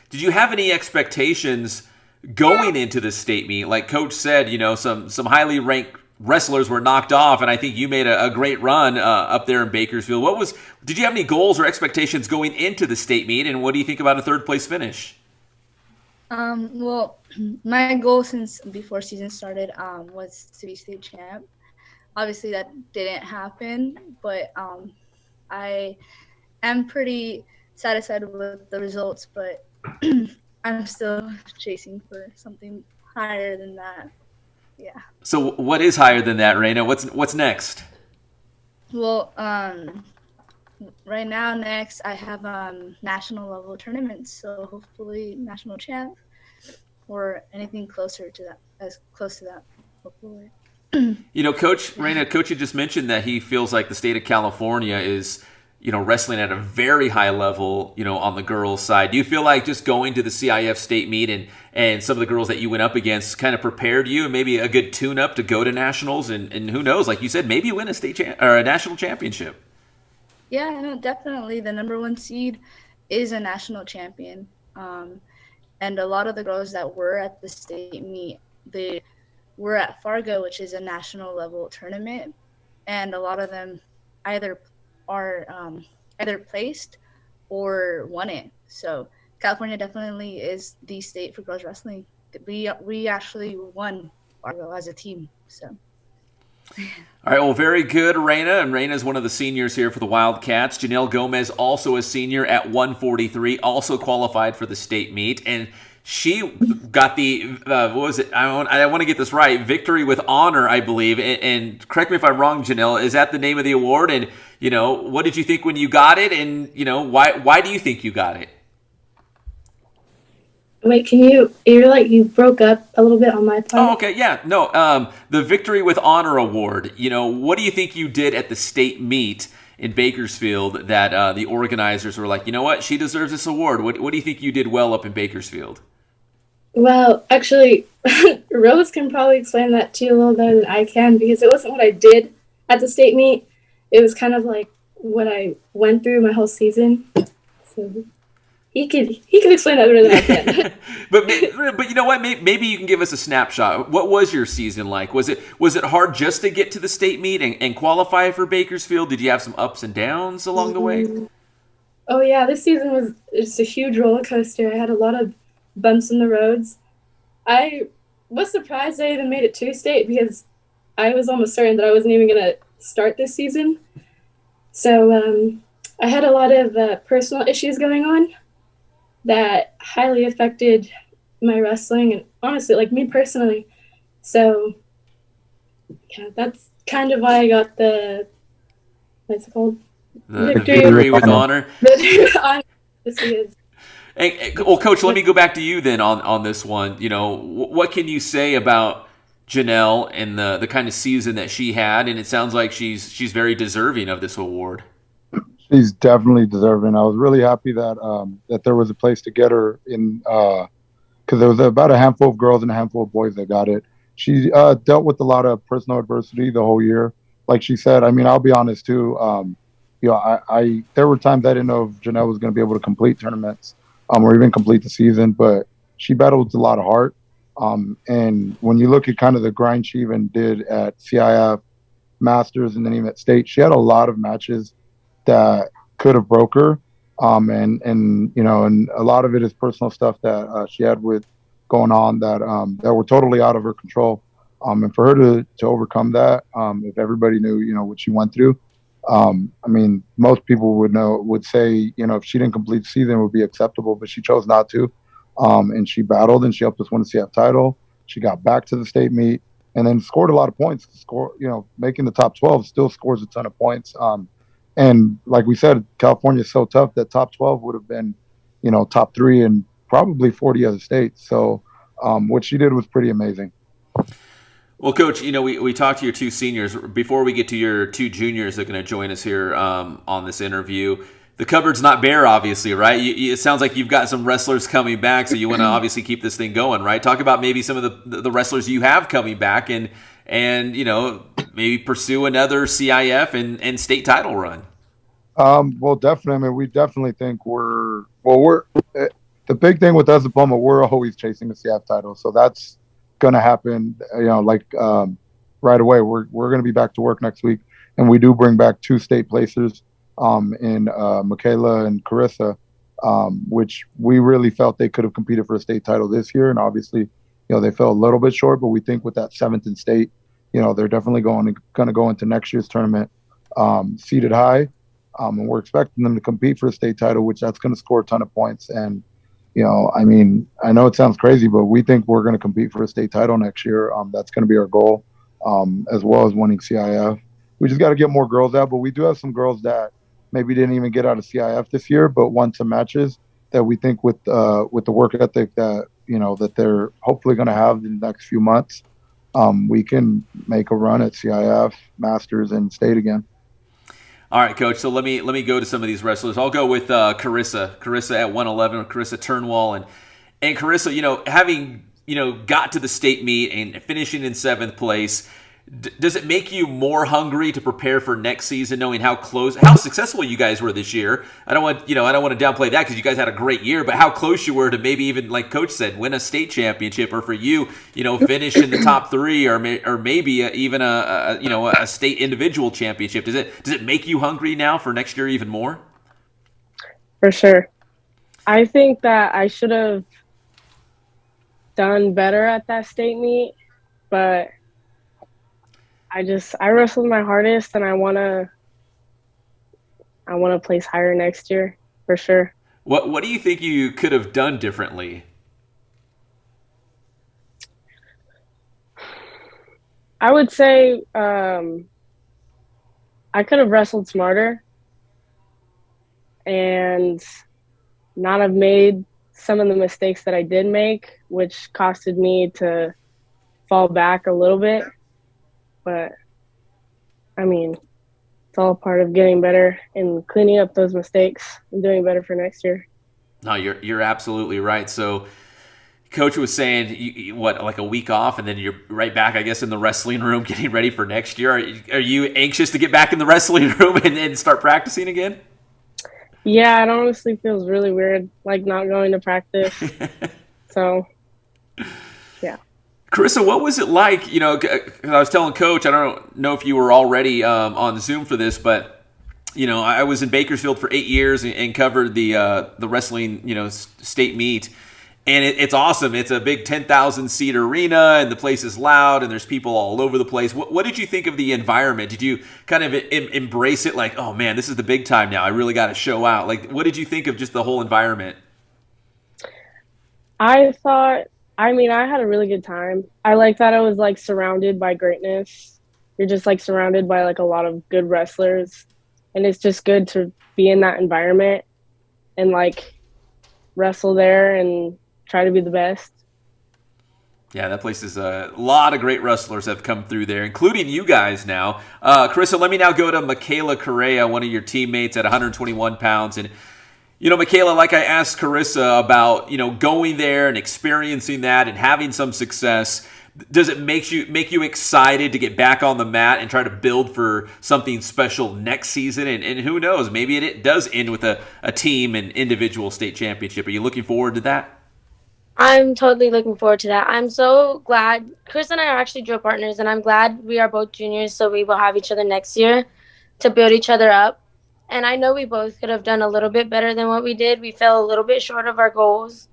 Did you have any expectations going into the state meet? Like Coach said, some highly ranked wrestlers were knocked off, and I think you made a great run up there in Bakersfield. Did you have any goals or expectations going into the state meet, and what do you think about a 3rd place finish? Well, my goal since before season started was to be state champ. Obviously, that didn't happen, but I am pretty satisfied with the results, but I'm still chasing for something higher than that. Yeah. So what is higher than that, Reina? What's next? Well, right now, next I have national level tournaments, so hopefully national champ or anything closer to that, as close to that, hopefully. Coach had just mentioned that he feels like the state of California is, wrestling at a very high level, on the girls' side. Do you feel like just going to the CIF state meet and some of the girls that you went up against kind of prepared you and maybe a good tune-up to go to nationals and who knows, like you said, maybe win a national championship? Yeah, no, definitely. The number 1 seed is a national champion. And a lot of the girls that were at the state meet, they were at Fargo, which is a national level tournament. And a lot of them either placed or won it. So California definitely is the state for girls wrestling. We actually won Fargo as a team, so. All right, well, very good, Reina. And Reina is one of the seniors here for the Wildcats. Janelle Gomez, also a senior at 143, also qualified for the state meet. And she got the, what was it? I want to get this right. Victory with honor, I believe. And correct me if I'm wrong, Janelle. Is that the name of the award? And, what did you think when you got it? And, why do you think you got it? Wait, you broke up a little bit on my part. Oh, okay, yeah, no, the Victory with Honor Award, what do you think you did at the state meet in Bakersfield that the organizers were like, you know what, she deserves this award. What do you think you did well up in Bakersfield? Well, actually, Rose can probably explain that to you a little better than I can, because it wasn't what I did at the state meet. It was kind of like what I went through my whole season. So he could explain that better than I can. but you know what? Maybe you can give us a snapshot. What was your season like? Was it hard just to get to the state meet and qualify for Bakersfield? Did you have some ups and downs along the way? Oh yeah, this season was just a huge roller coaster. I had a lot of bumps in the roads. I was surprised I even made it to state, because I was almost certain that I wasn't even going to start this season. So I had a lot of personal issues going on that highly affected my wrestling and honestly, like me personally. So yeah, that's kind of why I got the, what's it called? The victory with honor. Victory with honor. This is. Well, Coach, let me go back to you then on this one. You know, what can you say about Janelle and the kind of season that she had? And it sounds like she's very deserving of this award. She's definitely deserving. I was really happy that that there was a place to get her in, because there was about a handful of girls and a handful of boys that got it. She dealt with a lot of personal adversity the whole year. Like she said, I mean, I'll be honest too. You know, I there were times I didn't know if Janelle was going to be able to complete tournaments or even complete the season, but she battled with a lot of heart. And when you look at kind of the grind she even did at CIF, Masters, and then even at state, she had a lot of matches that could have broke her. And you know, and a lot of it is personal stuff that she had with going on that were totally out of her control. And for her to overcome that, if everybody knew, you know, what she went through, I mean, most people would say, you know, if she didn't complete the season, it would be acceptable, but she chose not to. And she battled and she helped us win the CF title. She got back to the state meet and then scored a lot of points. You know, making the top 12, still scores a ton of points. And like we said, California is so tough that top 12 would have been, you know, top 3 in probably 40 other states. So what she did was pretty amazing. Well, Coach, you know, we talked to your 2 seniors. Before we get to your 2 juniors that are going to join us here on this interview, the cupboard's not bare, obviously, right? It sounds like you've got some wrestlers coming back, so you want to obviously keep this thing going, right? Talk about maybe some of the wrestlers you have coming back and you know, maybe pursue another CIF and state title run. Well, definitely. I mean, we definitely think we're the big thing with us at Paloma, we're always chasing the CIF title, so that's going to happen, you know, like right away. We're going to be back to work next week, and we do bring back 2 state placers in Michaela and Carissa, which we really felt they could have competed for a state title this year, and obviously, you know, they fell a little bit short, but we think with that 7th in state, you know, they're definitely going to go into next year's tournament seated high, and we're expecting them to compete for a state title, which that's going to score a ton of points. And you know, I mean, I know it sounds crazy, but we think we're going to compete for a state title next year. That's going to be our goal, as well as winning CIF. We just got to get more girls out, but we do have some girls that maybe didn't even get out of CIF this year, but won some matches that we think with the work ethic that, you know, that they're hopefully going to have in the next few months, we can make a run at CIF, Masters, and state again. All right, Coach. So let me go to some of these wrestlers. I'll go with Carissa at 111, Carissa Turnwall, and Carissa. You know, having got to the state meet and finishing in 7th place, does it make you more hungry to prepare for next season, knowing how successful you guys were this year? I don't want to downplay that because you guys had a great year, but how close you were to maybe even, like Coach said, win a state championship, or for you, you know, finish in the top 3, or maybe even a state individual championship. Does it make you hungry now for next year even more? For sure. I think that I should have done better at that state meet, but I wrestled my hardest, and I wanna place higher next year for sure. What do you think you could have done differently? I would say I could have wrestled smarter and not have made some of the mistakes that I did make, which costed me to fall back a little bit. But I mean, it's all part of getting better and cleaning up those mistakes and doing better for next year. No, you're absolutely right. So, Coach was saying, what, like a week off, and then you're right back, I guess, in the wrestling room getting ready for next year. Are you anxious to get back in the wrestling room and start practicing again? Yeah, it honestly feels really weird, like not going to practice. So, yeah. Carissa, what was it like? You know, 'cause I was telling Coach, I don't know if you were already on Zoom for this, but you know, I was in Bakersfield for 8 years and covered the wrestling, you know, state meet. And it's awesome. It's a big 10,000 seat arena, and the place is loud, and there's people all over the place. What did you think of the environment? Did you kind of embrace it like, oh man, this is the big time now. I really got to show out. Like, what did you think of just the whole environment? I had a really good time. I like that I was like surrounded by greatness. You're just like surrounded by like a lot of good wrestlers. And it's just good to be in that environment and like wrestle there and try to be the best. Yeah, that place is a lot of great wrestlers have come through there, including you guys now. Carissa, let me now go to Michaela Correa, one of your teammates at 121 pounds. And, you know, Michaela, like I asked Carissa about, you know, going there and experiencing that and having some success, does it make you excited to get back on the mat and try to build for something special next season? And who knows, maybe it does end with a team and individual state championship. Are you looking forward to that? I'm totally looking forward to that. I'm so glad. Chris and I are actually drill partners, and I'm glad we are both juniors, so we will have each other next year to build each other up. And I know we both could have done a little bit better than what we did. We fell a little bit short of our goals,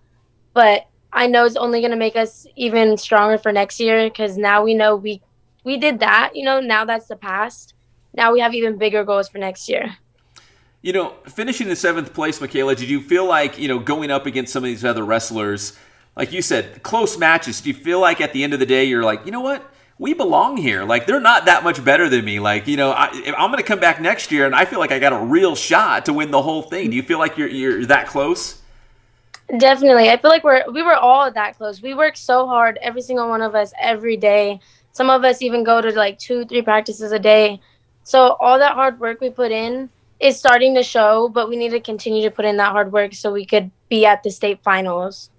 but I know it's only going to make us even stronger for next year, because now we know we did that. You know, now that's the past. Now we have even bigger goals for next year. You know, finishing in 7th place, Michaela, did you feel like, you know, going up against some of these other wrestlers, like you said, close matches, do you feel like at the end of the day you're like, you know what? We belong here. Like, they're not that much better than me. Like, you know, I'm going to come back next year, and I feel like I got a real shot to win the whole thing. Do you feel like you're that close? Definitely. I feel like we were all that close. We work so hard, every single one of us, every day. Some of us even go to like 2-3 practices a day. So all that hard work we put in is starting to show, but we need to continue to put in that hard work so we could be at the state finals.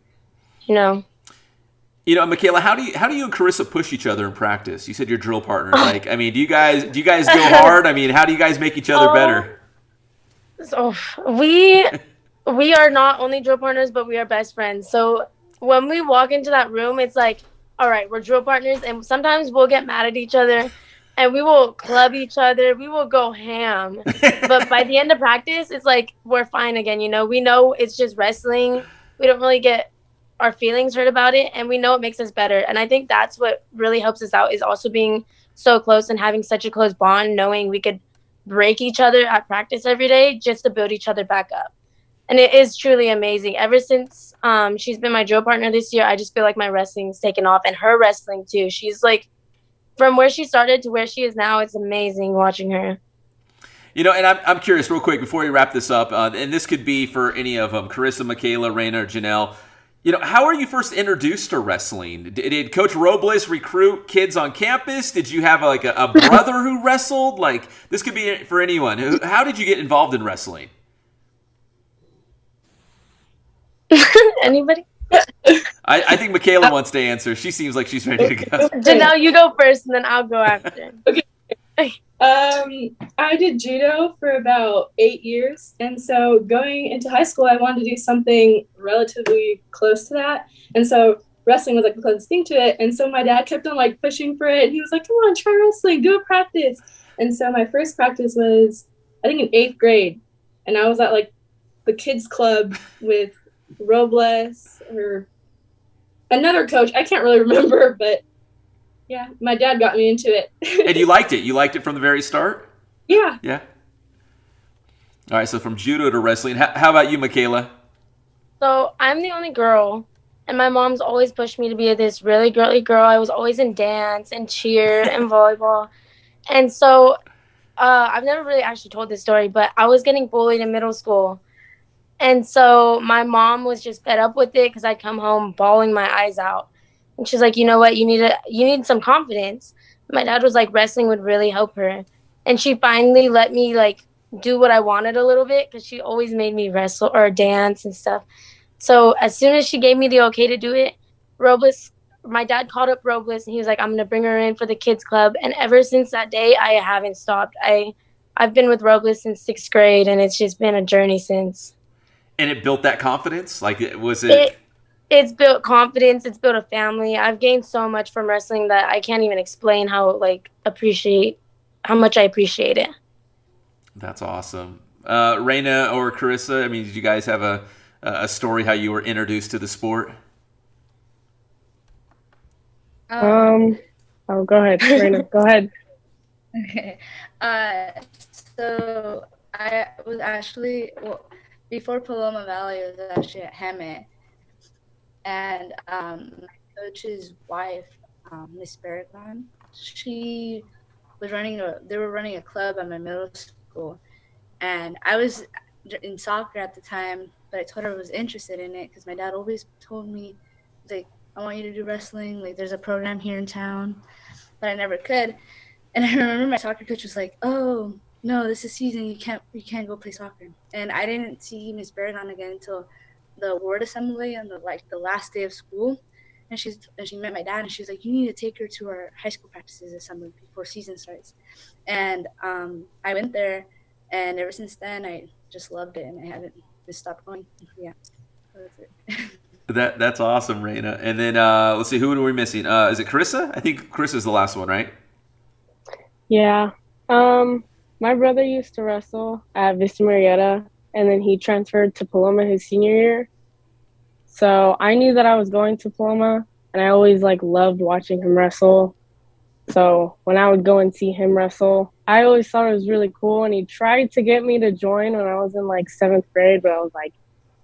You know, Michaela, how do you and Carissa push each other in practice? You said you're drill partners. Like, I mean, do you guys go hard? I mean, how do you guys make each other better? So we are not only drill partners, but we are best friends. So when we walk into that room, it's like, all right, we're drill partners, and sometimes we'll get mad at each other, and we will club each other. We will go ham. But by the end of practice, it's like we're fine again. You know, we know it's just wrestling. We don't really get our feelings hurt about it, and we know it makes us better. And I think that's what really helps us out, is also being so close and having such a close bond, knowing we could break each other at practice every day just to build each other back up. And it is truly amazing. Ever since she's been my drill partner this year, I just feel like my wrestling's taken off, and her wrestling too. She's like, from where she started to where she is now, it's amazing watching her. You know, and I'm curious real quick before we wrap this up, and this could be for any of them, Carissa, Michaela, Raina, or Janelle. You know, how are you first introduced to wrestling? Did Coach Robles recruit kids on campus? Did you have like a brother who wrestled? Like, this could be for anyone. How did you get involved in wrestling? Anybody? I think Michaela wants to answer. She seems like she's ready to go. Janelle, you go first, and then I'll go after. Okay. I did judo for about 8 years, and so going into high school, I wanted to do something relatively close to that, and so wrestling was like the closest thing to it. And so my dad kept on like pushing for it, and he was like, "Come on, try wrestling, do a practice." And so my first practice was, I think, in 8th grade, and I was at like the kids club with Robles or another coach. I can't really remember, but yeah, my dad got me into it. And you liked it? You liked it from the very start? Yeah. Yeah. All right, so from judo to wrestling. How about you, Michaela? So I'm the only girl, and my mom's always pushed me to be this really girly girl. I was always in dance and cheer and volleyball. And so I've never really actually told this story, but I was getting bullied in middle school. And so my mom was just fed up with it because I'd come home bawling my eyes out. And she's like, you know what, you need some confidence. My dad was like, wrestling would really help her. and she finally let me like do what I wanted a little bit, because she always made me wrestle or dance and stuff. So as soon as she gave me the okay to do it, my dad called up Robles and he was like, I'm going to bring her in for the kids club. And ever since that day, I haven't stopped. I've been with Robles since 6th grade, and it's just been a journey since. And it built that confidence? Like, It's built confidence. It's built a family. I've gained so much from wrestling that I can't even explain how much I appreciate it. That's awesome. Raina or Carissa, I mean, did you guys have a story how you were introduced to the sport? Oh, go ahead, Raina. Go ahead. Okay. So I was actually, before Paloma Valley, I was actually at Hemet. And my coach's wife, Miss Bergman, they were running a club at my middle school. And I was in soccer at the time, but I told her I was interested in it because my dad always told me, like, I want you to do wrestling. Like, there's a program here in town, but I never could. And I remember my soccer coach was like, "Oh no, this is season. You can't go play soccer." And I didn't see Miss Bergon again until the ward assembly on the last day of school. And she met my dad, and she was like, "You need to take her to our high school practices assembly before season starts." And I went there, and ever since then, I just loved it, and I haven't just stopped going. Yeah, that's it. That's awesome, Raina. And then let's see, who are we missing? Is it Carissa? I think Carissa's the last one, right? Yeah. My brother used to wrestle at Vista Marietta, and then he transferred to Paloma his senior year. So I knew that I was going to Paloma, and I always loved watching him wrestle. So when I would go and see him wrestle, I always thought it was really cool. And he tried to get me to join when I was in 7th grade, but I was like,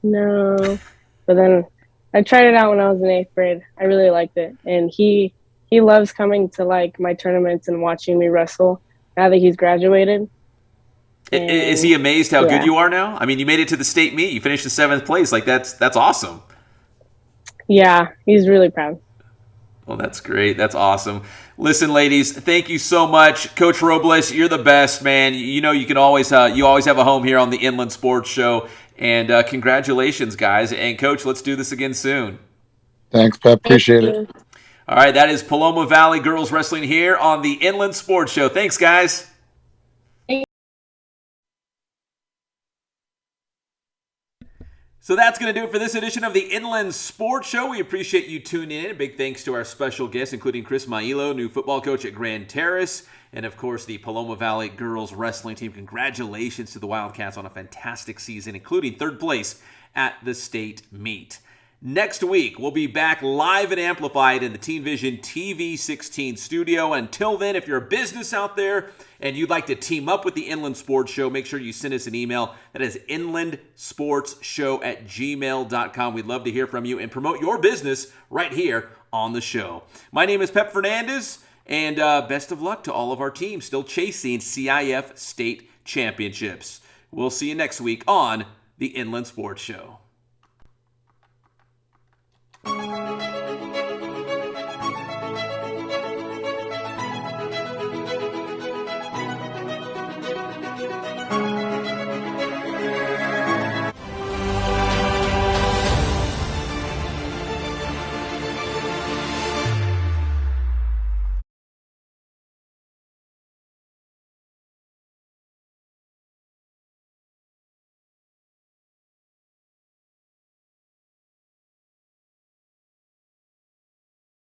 no. But then I tried it out when I was in 8th grade. I really liked it. And he loves coming to my tournaments and watching me wrestle now that he's graduated. Is he amazed how good you are now? I mean, you made it to the state meet. You finished in 7th place. That's awesome. Yeah, he's really proud. Well, that's great. That's awesome. Listen, ladies, thank you so much. Coach Robles, you're the best, man. You know you can always you always have a home here on the Inland Sports Show. And congratulations, guys. And, Coach, let's do this again soon. Thanks, Pep. Appreciate it. All right, that is Paloma Valley Girls Wrestling here on the Inland Sports Show. Thanks, guys. So that's going to do it for this edition of the Inland Sports Show. We appreciate you tuning in. A big thanks to our special guests, including Chris Mailo, new football coach at Grand Terrace, and, of course, the Paloma Valley Girls Wrestling team. Congratulations to the Wildcats on a fantastic season, including 3rd place at the state meet. Next week, we'll be back live and amplified in the Teen Vision TV 16 studio. Until then, if you're a business out there and you'd like to team up with the Inland Sports Show, make sure you send us an email. That is inlandsportsshow@gmail.com. We'd love to hear from you and promote your business right here on the show. My name is Pep Fernandez, and best of luck to all of our teams still chasing CIF state championships. We'll see you next week on the Inland Sports Show.